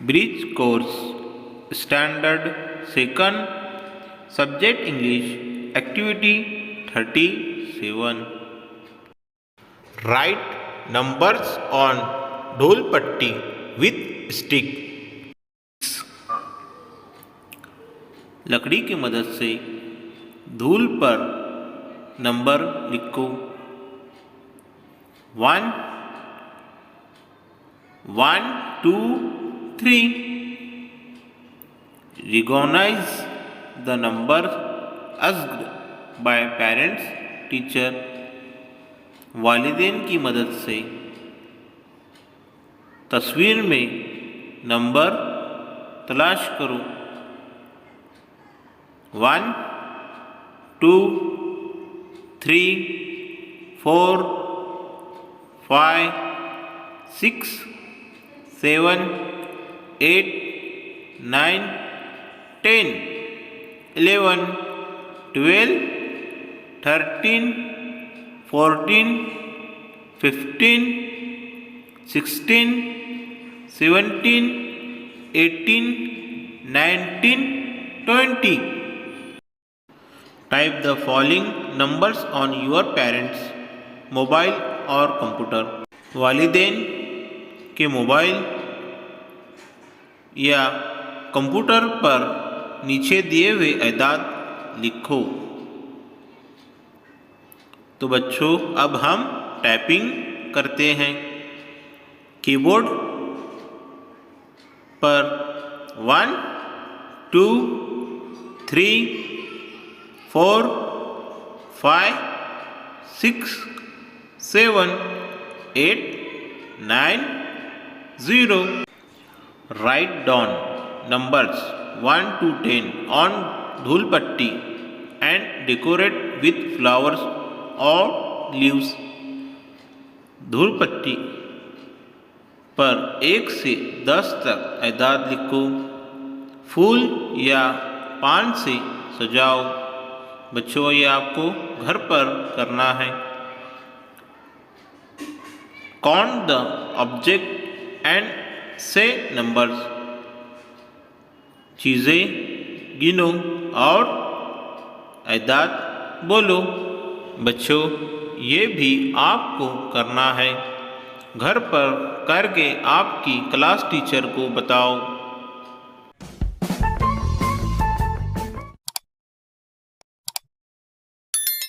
Bridge course standard second subject English activity 37 right numbers on ढोल पट्टी with stick. लकड़ी की मदद से धूल पर नंबर लिखो। 1 1 2 3। Recognize the number asked by parents teacher. वालिदैन की मदद से तस्वीर में नंबर तलाश करो। 1 2 3 4 5 6 7 8 9 10 11 12 13 14 15 16 17 18 19 20। Type the following numbers on your parents mobile और कंप्यूटर। वालिदैन के मोबाइल या कंप्यूटर पर नीचे दिए हुए एदाद लिखो। तो बच्चों अब हम टाइपिंग करते हैं। कीबोर्ड पर 1 2 3 4 5 6 7 8 9 0। Write down numbers 1 to 10 on dhul patti and decorate with flowers or leaves। धूल पट्टी पर 1 से 10 तक एदाद लिखो। फूल या पान से सजाओ। बच्चों ये आपको घर पर करना है। काउंट द ऑब्जेक्ट एंड से नंबर्स। चीज़ें गिनो और एदाद बोलो। बच्चों ये भी आपको करना है। घर पर करके आपकी क्लास टीचर को बताओ।